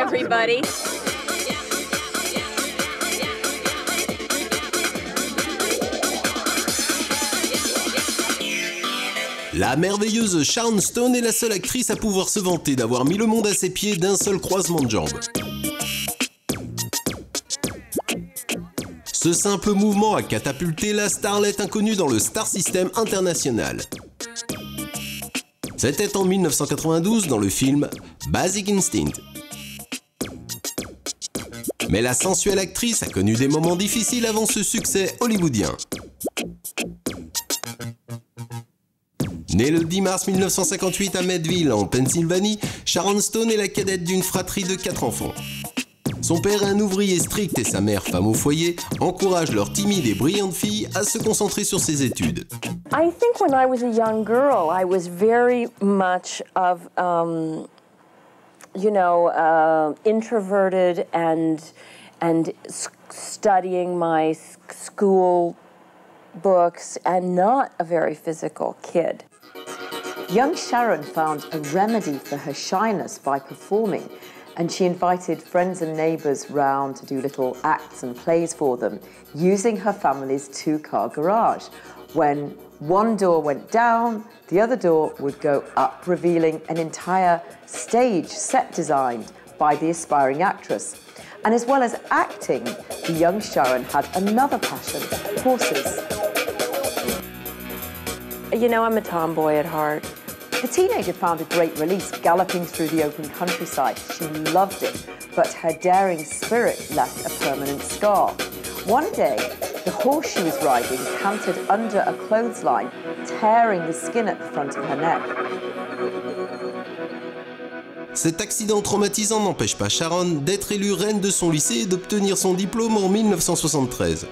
everybody. La merveilleuse Sharon Stone est la seule actrice à pouvoir se vanter d'avoir mis le monde à ses pieds d'un seul croisement de jambes. Ce simple mouvement a catapulté la starlette inconnue dans le star system international. C'était en 1992 dans le film Basic Instinct. Mais la sensuelle actrice a connu des moments difficiles avant ce succès hollywoodien. Née le 10 mars 1958 à Meadville, en Pennsylvanie, Sharon Stone est la cadette d'une fratrie de 4 enfants. Son père est un ouvrier strict et sa mère, femme au foyer, encourage leur timide et brillante fille à se concentrer sur ses études. I think when I was a young girl, I was very much of, introverted and studying my school books and not a very physical kid. Young Sharon found a remedy for her shyness by performing, and she invited friends and neighbours round to do little acts and plays for them, using her family's 2-car garage. When one door went down, the other door would go up, revealing an entire stage set designed by the aspiring actress. And as well as acting, the young Sharon had another passion, horses. You know, I'm a tomboy at heart. The teenager found a great release galloping through the open countryside. She loved it, but her daring spirit left a permanent scar. One day, the horse she was riding cantered under a clothesline, tearing the skin at the front of her neck. Cet accident traumatisant n'empêche pas Sharon d'être élue reine de son lycée et d'obtenir son diplôme en 1973.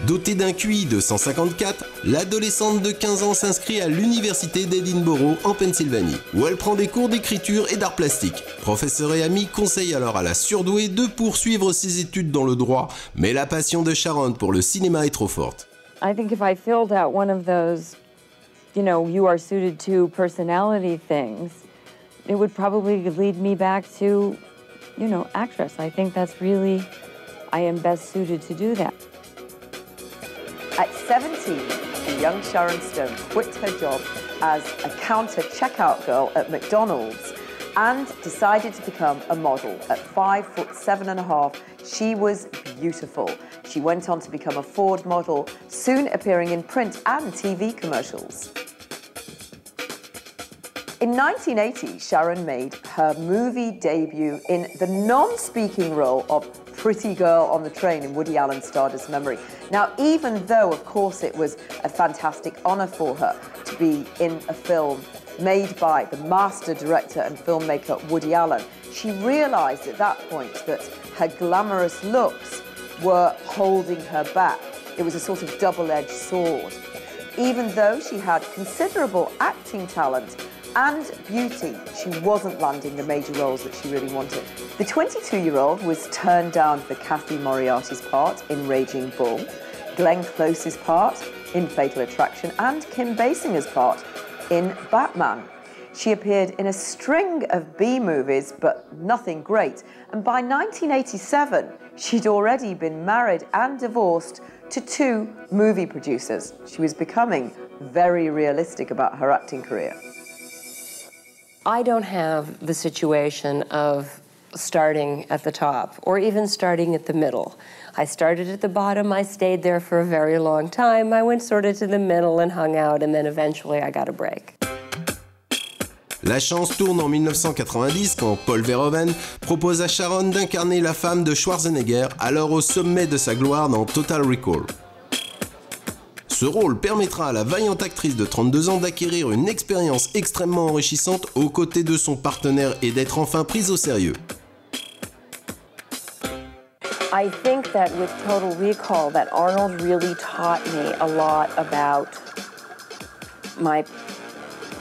Dotée d'un QI de 154, l'adolescente de 15 ans s'inscrit à l'université d'Edinburgh en Pennsylvanie, où elle prend des cours d'écriture et d'art plastique. Professeurs et amis conseillent alors à la surdouée de poursuivre ses études dans le droit, mais la passion de Sharon pour le cinéma est trop forte. I think if I filled out one of those, you are suited to personality things, it would probably lead me back to, actress. I think that's really, I am best suited to do that. At 17, the young Sharon Stone quit her job as a counter checkout girl at McDonald's and decided to become a model. At 5'7½", she was beautiful. She went on to become a Ford model, soon appearing in print and TV commercials. In 1980, Sharon made her movie debut in the non-speaking role of Pretty Girl on the Train in Woody Allen's Stardust Memory. Now, even though, of course, it was a fantastic honour for her to be in a film made by the master director and filmmaker Woody Allen, she realised at that point that her glamorous looks were holding her back. It was a sort of double-edged sword. Even though she had considerable acting talent and beauty, she wasn't landing the major roles that she really wanted. The 22-year-old was turned down for Kathy Moriarty's part in Raging Bull, Glenn Close's part in Fatal Attraction, and Kim Basinger's part in Batman. She appeared in a string of B-movies, but nothing great. And by 1987, she'd already been married and divorced to 2 movie producers. She was becoming very realistic about her acting career. I don't have the situation of starting at the top or even starting at the middle. I started at the bottom, I stayed there for a very long time, I went sort of to the middle and hung out, and then eventually I got a break. La chance tourne en 1990 quand Paul Verhoeven propose à Sharon d'incarner la femme de Schwarzenegger, alors au sommet de sa gloire dans Total Recall. Ce rôle permettra à la vaillante actrice de 32 ans d'acquérir une expérience extrêmement enrichissante aux côtés de son partenaire et d'être enfin prise au sérieux. I think that with Total Recall, that Arnold really taught me a lot about my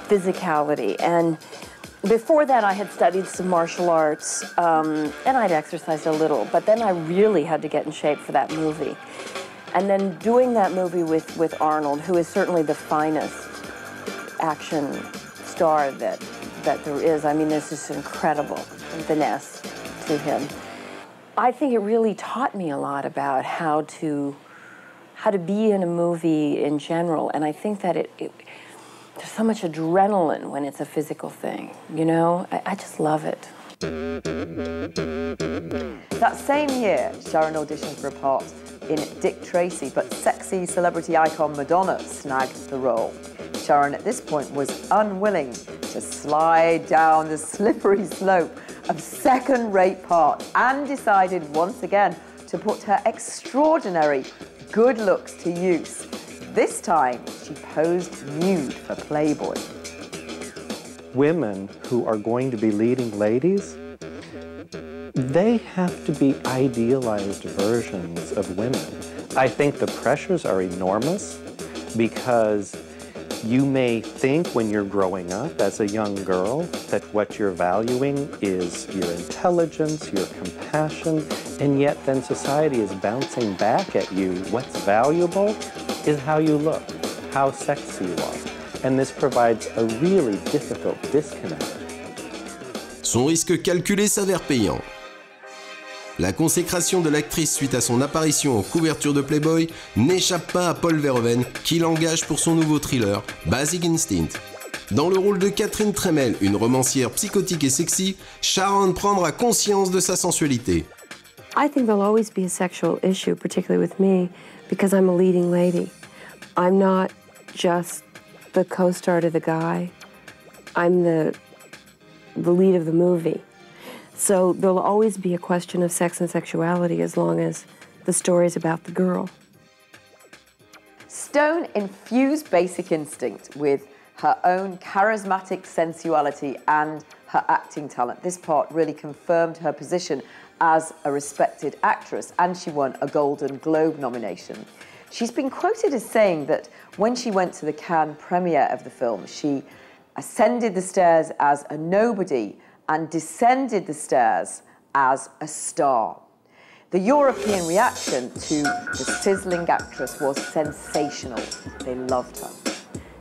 physicality. And before that, I had studied some martial arts, and I'd exercised a little, but then I really had to get in shape for that movie. And then doing that movie with Arnold, who is certainly the finest action star that that there is. I mean, there's this incredible finesse to him. I think it really taught me a lot about how to be in a movie in general, and I think that there's so much adrenaline when it's a physical thing, you know? I just love it. That same year, Sharon auditioned for a part in Dick Tracy, but sexy celebrity icon Madonna snagged the role. Sharon at this point was unwilling to slide down the slippery slope of second-rate parts and decided once again to put her extraordinary good looks to use. This time, she posed nude for Playboy. Women who are going to be leading ladies, they have to be idealized versions of women. I think the pressures are enormous because you may think when you're growing up as a young girl that what you're valuing is your intelligence, your compassion, and yet then society is bouncing back at you. What's valuable is how you look, how sexy you are. And this provides a really difficult disconnect. Son risque calculé s'avère payant. La consécration de l'actrice suite à son apparition en couverture de Playboy n'échappe pas à Paul Verhoeven qui l'engage pour son nouveau thriller Basic Instinct. Dans le rôle de Catherine Tramell, une romancière psychotique et sexy, Sharon prendra conscience de sa sensualité. I think there'll always be a sexual issue, particularly with me, because I'm a leading lady. I'm not just the co-star to the guy. I'm the lead of the movie. So there'll always be a question of sex and sexuality as long as the story's about the girl. Stone infused Basic Instinct with her own charismatic sensuality and her acting talent. This part really confirmed her position as a respected actress, and she won a Golden Globe nomination. She's been quoted as saying that when she went to the Cannes premiere of the film, she ascended the stairs as a nobody and descended the stairs as a star. The European reaction to the sizzling actress was sensational. They loved her.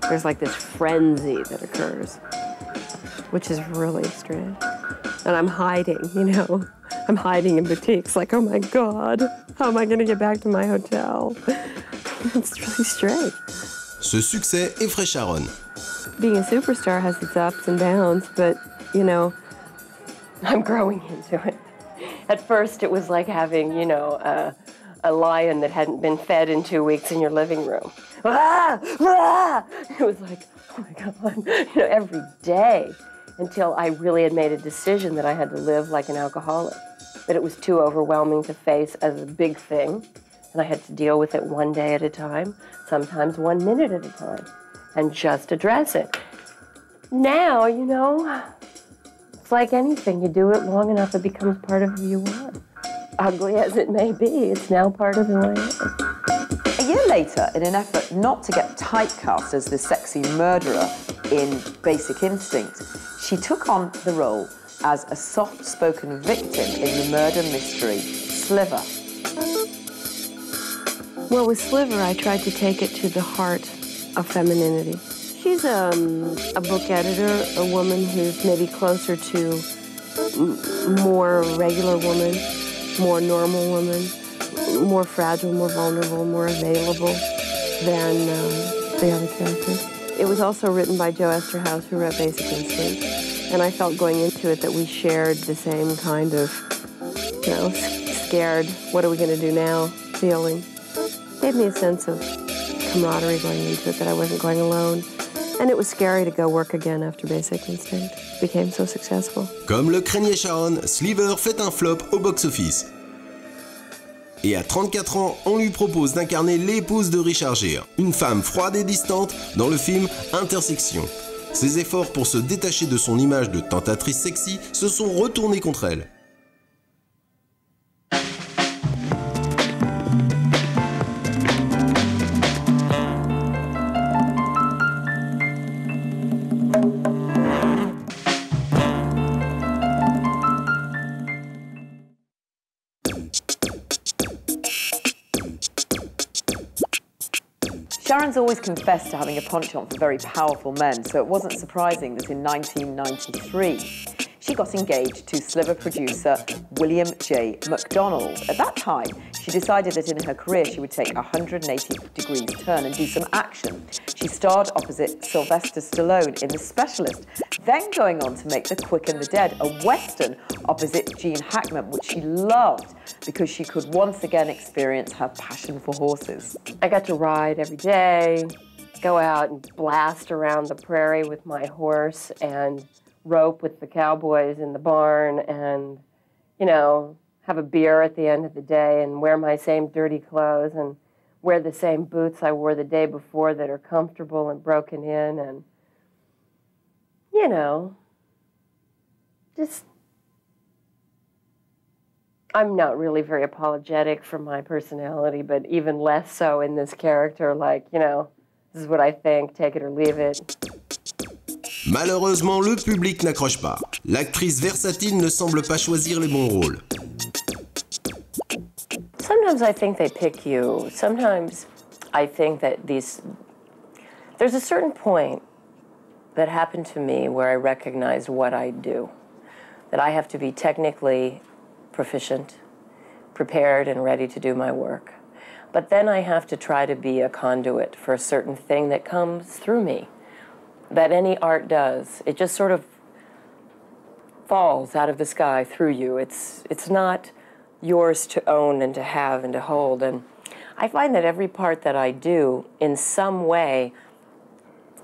There's like this frenzy that occurs, which is really strange. And I'm hiding, you know. I'm hiding in boutiques, like, oh my God, how am I going to get back to my hotel? It's really strange. Ce succès effraie Sharon. Being a superstar has its ups and downs, but, you know, I'm growing into it. At first, it was like having, you know, a lion that hadn't been fed in 2 weeks in your living room. Ah! Ah! It was like, oh my God, you know, every day until I really had made a decision that I had to live like an alcoholic, that it was too overwhelming to face as a big thing, and I had to deal with it one day at a time, sometimes 1 minute at a time, and just address it. Now, you know, it's like anything. You do it long enough, it becomes part of who you are. Ugly as it may be, it's now part of who I am. A year later, in an effort not to get typecast as the sexy murderer in Basic Instinct, she took on the role as a soft-spoken victim in the murder mystery Sliver. Well, with Sliver, I tried to take it to the heart of femininity. She's a book editor, a woman who's maybe closer to more regular woman, more normal woman, more fragile, more vulnerable, more available than the other characters. It was also written by Joe Esterhaus, who wrote Basic Instinct, and I felt going into it that we shared the same kind of, you know, scared, what are we going to do now feeling. Gave me a sense of camaraderie going into it, that I wasn't going alone. And it was scary to go work again after Basic Instinct. It became so successful. Comme le craignait Sharon, Sliver fait un flop au box-office. Et à 34 ans, on lui propose d'incarner l'épouse de Richard Gere, une femme froide et distante dans le film Intersection. Ses efforts pour se détacher de son image de tentatrice sexy se sont retournés contre elle. Sharon's always confessed to having a penchant for very powerful men, so it wasn't surprising that in 1993, she got engaged to sliver producer William J. McDonald. At that time, she decided that in her career she would take a 180 degrees turn and do some action. She starred opposite Sylvester Stallone in The Specialist, then going on to make The Quick and the Dead, a Western opposite Gene Hackman, which she loved because she could once again experience her passion for horses. I got to ride every day, go out and blast around the prairie with my horse and rope with the cowboys in the barn and, you know, have a beer at the end of the day and wear my same dirty clothes and wear the same boots I wore the day before that are comfortable and broken in and, you know, just, I'm not really very apologetic for my personality, but even less so in this character, like, you know, this is what I think, take it or leave it. Malheureusement, le public n'accroche pas. L'actrice versatile ne semble pas choisir les bons rôles. Sometimes I think they pick you. Sometimes I think that there's a certain point that happened to me where I recognized what I do. That I have to be technically proficient, prepared and ready to do my work. But then I have to try to be a conduit for a certain thing that comes through me. That any art does. It just sort of falls out of the sky through you. It's not yours to own and to have and to hold. And I find that every part that I do in some way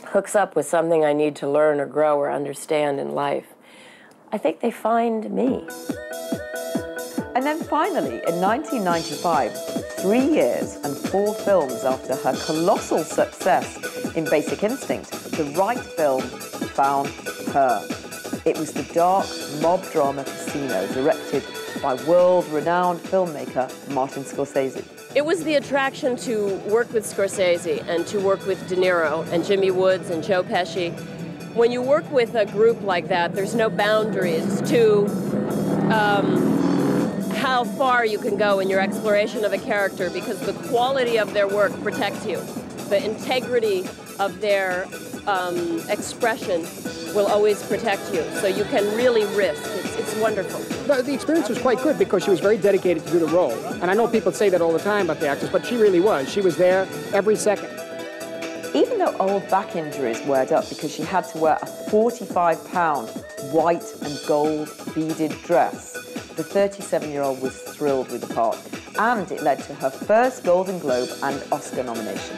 hooks up with something I need to learn or grow or understand in life. I think they find me. And then finally, in 1995, 3 years and 4 films after her colossal success in Basic Instinct, the right film found her. It was the dark mob drama Casino, directed by world-renowned filmmaker Martin Scorsese. It was the attraction to work with Scorsese and to work with De Niro and Jimmy Woods and Joe Pesci. When you work with a group like that, there's no boundaries to how far you can go in your exploration of a character because the quality of their work protects you. The integrity of their expression will always protect you, so you can really risk. It's wonderful. The experience was quite good because she was very dedicated to do the role. And I know people say that all the time about the actress, but she really was. She was there every second. Even though old back injuries weared up because she had to wear a 45-pound white and gold beaded dress, the 37-year-old was thrilled with the part, and it led to her first Golden Globe and Oscar nomination.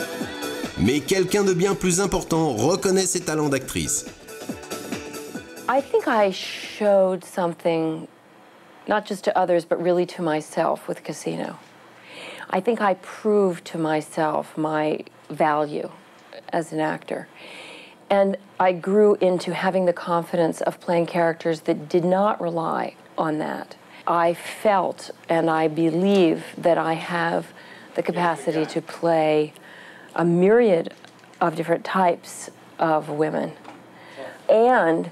Mais quelqu'un de bien plus important reconnaît ses talents d'actrice. I think I showed something, not just to others, but really to myself with Casino. I think I proved to myself my value as an actor. And I grew into having the confidence of playing characters that did not rely on that. I felt and I believe that I have the capacity to play a myriad of different types of women. And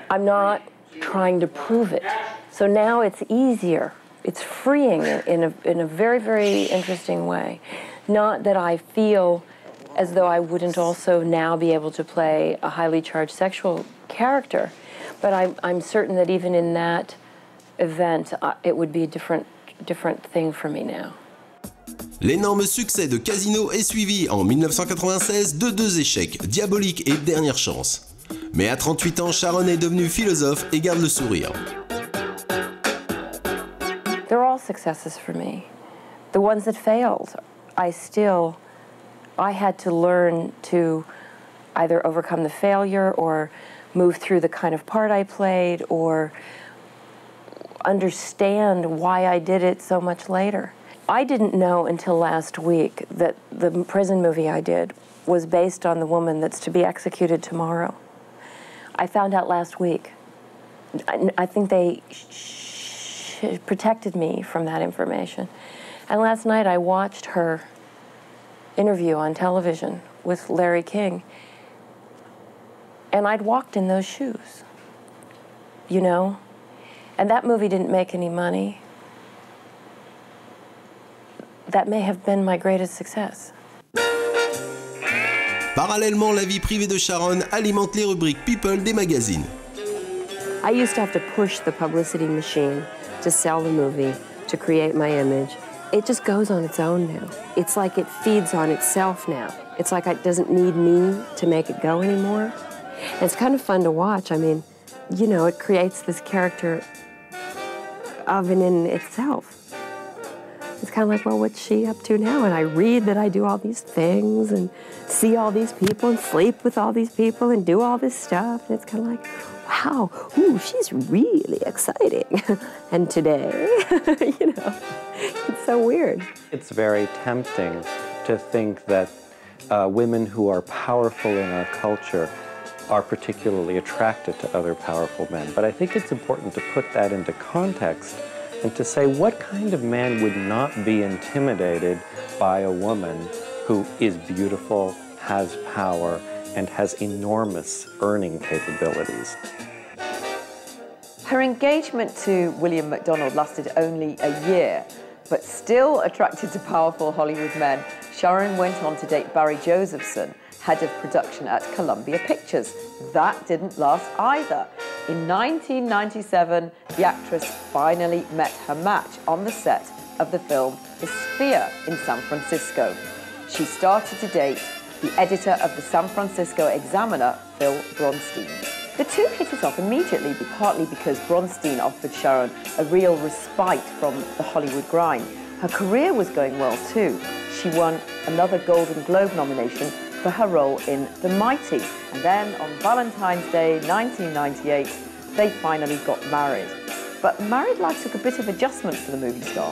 I'm not trying to prove it. So now it's easier. It's freeing in a very, very interesting way. Not that I feel as though I wouldn't also now be able to play a highly charged sexual character, but I'm certain that even in that event, it would be a different thing for me now. L'énorme succès de Casino est suivi en 1996 de 2 échecs, Diabolique et Dernière Chance. Mais à 38 ans, Sharon est devenue philosophe et garde le sourire. They're all successes for me. The ones that failed, I had to learn to either overcome the failure or move through the kind of part I played or understand why I did it so much later. I didn't know until last week that the prison movie I did was based on the woman that's to be executed tomorrow. I found out last week. I think they protected me from that information. And last night I watched her interview on television with Larry King, and I'd walked in those shoes, you know? And that movie didn't make any money. That may have been my greatest success. Parallèlement, la vie privée de Sharon alimente les rubriques People des magazines. I used to have to push the publicity machine to sell the movie, to create my image. It just goes on its own now. It's like it feeds on itself now. It's like it doesn't need me to make it go anymore. And it's kind of fun to watch. I mean, you know, it creates this character of and in itself. It's kind of like, well, what's she up to now? And I read that I do all these things and see all these people and sleep with all these people and do all this stuff. And it's kind of like, wow, ooh, she's really exciting. And today, you know, it's so weird. It's very tempting to think that women who are powerful in our culture are particularly attracted to other powerful men. But I think it's important to put that into context and to say, what kind of man would not be intimidated by a woman who is beautiful, has power, and has enormous earning capabilities? Her engagement to William MacDonald lasted only a year, but still attracted to powerful Hollywood men, Sharon went on to date Barry Josephson, head of production at Columbia Pictures. That didn't last either. In 1997, the actress finally met her match on the set of the film The Sphere in San Francisco. She started to date the editor of the San Francisco Examiner, Phil Bronstein. The two hit it off immediately, partly because Bronstein offered Sharon a real respite from the Hollywood grind. Her career was going well too. She won another Golden Globe nomination for her role in The Mighty. And then on Valentine's Day 1998, they finally got married. But married life took a bit of adjustment for the movie star.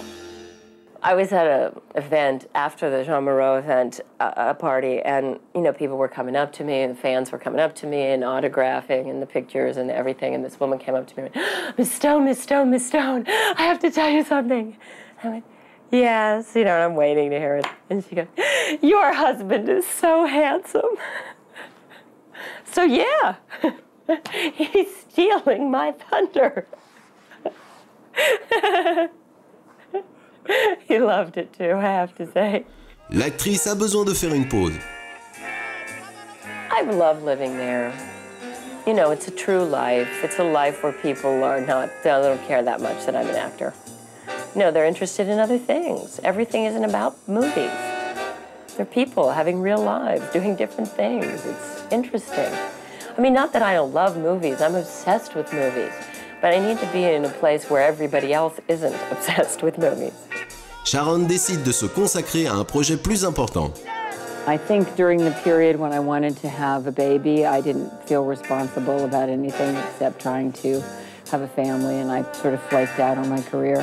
I was at an event after the Jean Moreau event, a party, and you know, people were coming up to me, and fans were coming up to me and autographing and the pictures and everything. And this woman came up to me and went, Miss Stone, Miss Stone, Miss Stone, I have to tell you something. I went, yes, you know, and I'm waiting to hear it. And she goes, your husband is so handsome. So yeah, he's stealing my thunder. He loved it too, I have to say. L'actrice a besoin de faire une pause. I love living there. You know, it's a true life. It's a life where people are not, they don't care that much that I'm an actor. No, they're interested in other things. Everything isn't about movies. They're people having real lives, doing different things. It's interesting. I mean, not that I don't love movies. I'm obsessed with movies. But I need to be in a place where everybody else isn't obsessed with movies. Sharon décide de se consacrer à un projet plus important. I think during the period when I wanted to have a baby, I didn't feel responsible about anything except trying to have a family, and I sort of flaked out on my career.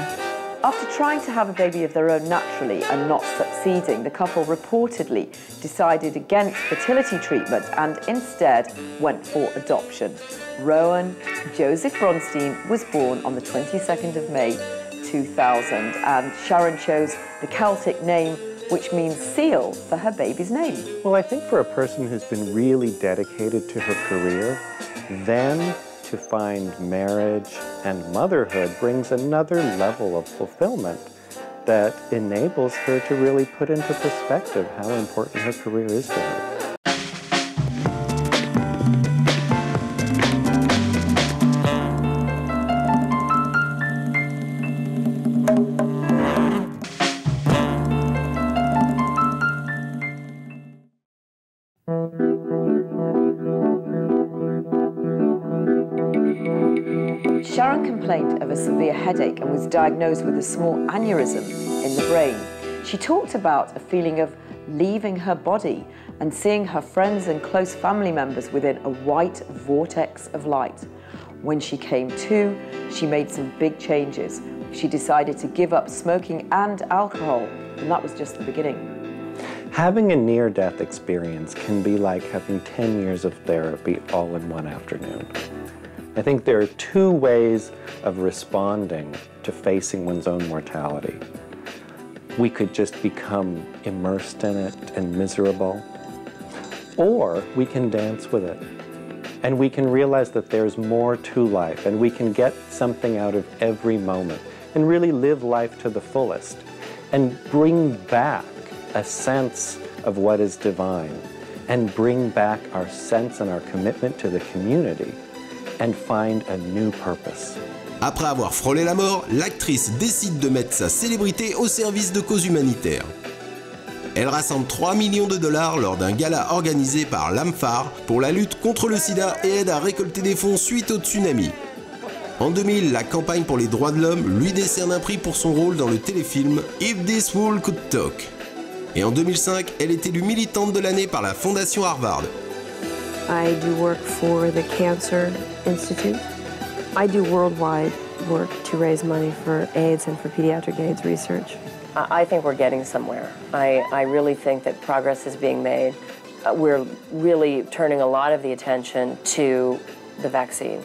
After trying to have a baby of their own naturally and not succeeding, the couple reportedly decided against fertility treatment and instead went for adoption. Rowan Joseph Bronstein was born on the 22nd of May 2000, and Sharon chose the Celtic name, which means seal, for her baby's name. Well, I think for a person who's been really dedicated to her career, then to find marriage and motherhood brings another level of fulfillment that enables her to really put into perspective how important her career is to her. Sharon complained of a severe headache and was diagnosed with a small aneurysm in the brain. She talked about a feeling of leaving her body and seeing her friends and close family members within a white vortex of light. When she came to, she made some big changes. She decided to give up smoking and alcohol, and that was just the beginning. Having a near-death experience can be like having 10 years of therapy all in one afternoon. I think there are two ways of responding to facing one's own mortality. We could just become immersed in it and miserable, or we can dance with it. And we can realize that there's more to life, and we can get something out of every moment, and really live life to the fullest, and bring back a sense of what is divine, and bring back our sense and our commitment to the community and find a new purpose. Après avoir frôlé la mort, l'actrice décide de mettre sa célébrité au service de causes humanitaires. Elle rassemble 3 millions de dollars lors d'un gala organisé par l'AMFAR pour la lutte contre le sida et aide à récolter des fonds suite au tsunami. En 2000, la campagne pour les droits de l'homme lui décerne un prix pour son rôle dans le téléfilm If This World Could Talk. Et en 2005, elle est élue militante de l'année par la Fondation Harvard. I do work for the Cancer Institute. I do worldwide work to raise money for AIDS and for pediatric AIDS research. I think we're getting somewhere. I really think that progress is being made. We're really turning a lot of the attention to the vaccine.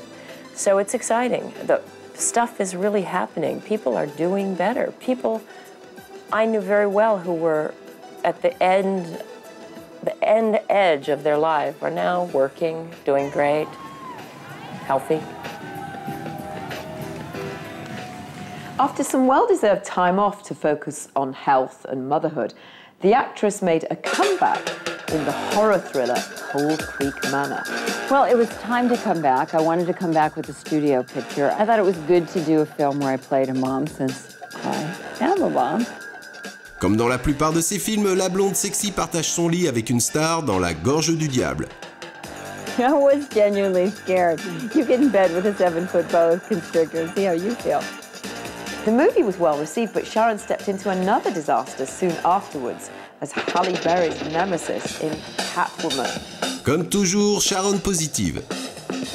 So it's exciting. The stuff is really happening. People are doing better. People I knew very well who were at the end edge of their life are now working, doing great, healthy. After some well-deserved time off to focus on health and motherhood, the actress made a comeback in the horror thriller Cold Creek Manor. Well, it was time to come back. I wanted to come back with a studio picture. I thought it was good to do a film where I played a mom since I am a mom. Comme dans la plupart de ses films, la blonde sexy partage son lit avec une star dans La Gorge du Diable. I was genuinely scared. You get in bed with a 7-foot boa constrictor and see how you feel. The movie was well received, but Sharon stepped into another disaster soon afterwards as Halle Berry's nemesis in Catwoman. Comme toujours, Sharon positive.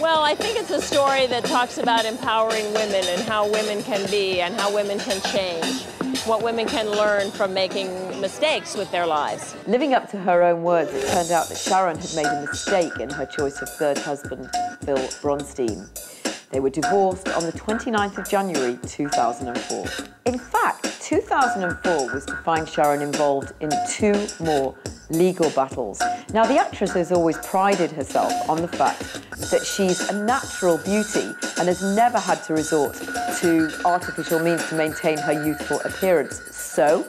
Well, I think it's a story that talks about empowering women and how women can be and how women can change, what women can learn from making mistakes with their lives. Living up to her own words, it turned out that Sharon had made a mistake in her choice of third husband, Bill Bronstein. They were divorced on the 29th of January 2004. In fact, 2004 was to find Sharon involved in 2 more legal battles. Now, the actress has always prided herself on the fact that she's a natural beauty and has never had to resort to artificial means to maintain her youthful appearance. So,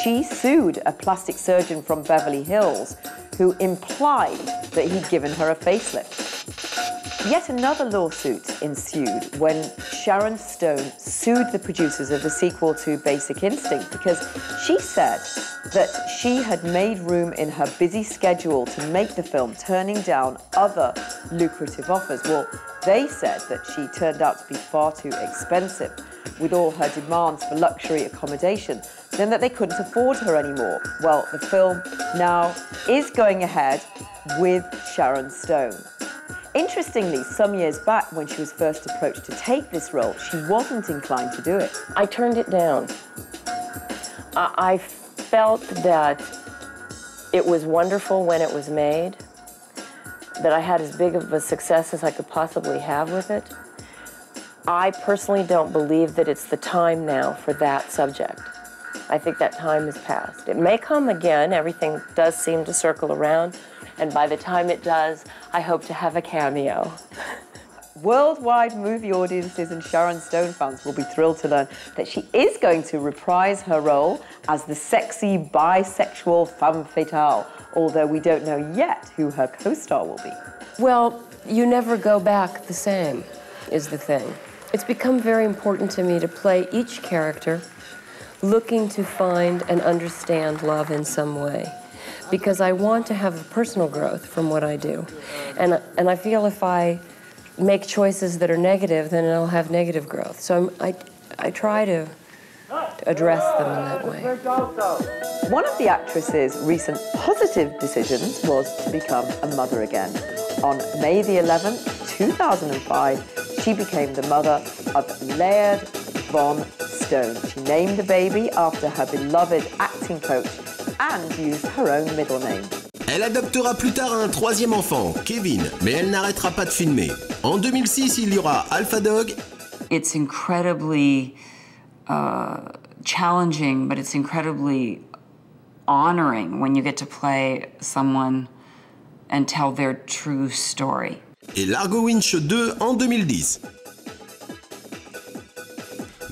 she sued a plastic surgeon from Beverly Hills who implied that he'd given her a facelift. Yet another lawsuit ensued when Sharon Stone sued the producers of the sequel to Basic Instinct because she said that she had made room in her busy schedule to make the film, turning down other lucrative offers. Well, they said that she turned out to be far too expensive with all her demands for luxury accommodation, then that they couldn't afford her anymore. Well, the film now is going ahead with Sharon Stone. Interestingly, some years back when she was first approached to take this role, she wasn't inclined to do it. I turned it down. I felt that it was wonderful when it was made, that I had as big of a success as I could possibly have with it. I personally don't believe that it's the time now for that subject. I think that time has passed. It may come again. Everything does seem to circle around. And by the time it does, I hope to have a cameo. Worldwide movie audiences and Sharon Stone fans will be thrilled to learn that she is going to reprise her role as the sexy bisexual femme fatale, although we don't know yet who her co-star will be. Well, you never go back the same, is the thing. It's become very important to me to play each character looking to find and understand love in some way, because I want to have a personal growth from what I do. And I feel if I make choices that are negative, then I'll have negative growth. So I try to address them in that way. One of the actress's recent positive decisions was to become a mother again. On May the 11th, 2005, she became the mother of Laird Von Stone. She named the baby after her beloved acting coach and used her own middle name. Elle adoptera plus tard un 3e enfant, Kevin, mais elle n'arrêtera pas de filmer. En 2006, il y aura Alpha Dog. It's incredibly challenging, but it's incredibly honoring when you get to play someone and tell their true story. Et Largo Winch 2 en 2010.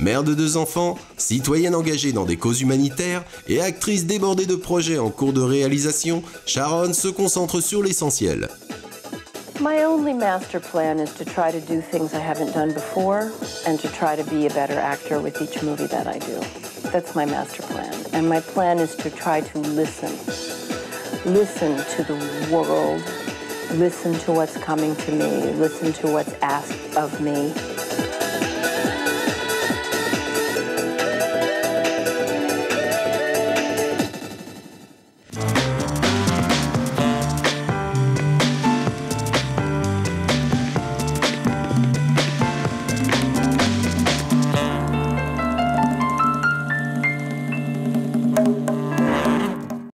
Mère de 2 enfants, citoyenne engagée dans des causes humanitaires et actrice débordée de projets en cours de réalisation, Sharon se concentre sur l'essentiel. My only master plan is to try to do things I haven't done before and to try to be a better actor with each movie that I do. That's my master plan. And my plan is to try to listen. Listen to the world. Listen to what's coming to me. Listen to what's asked of me.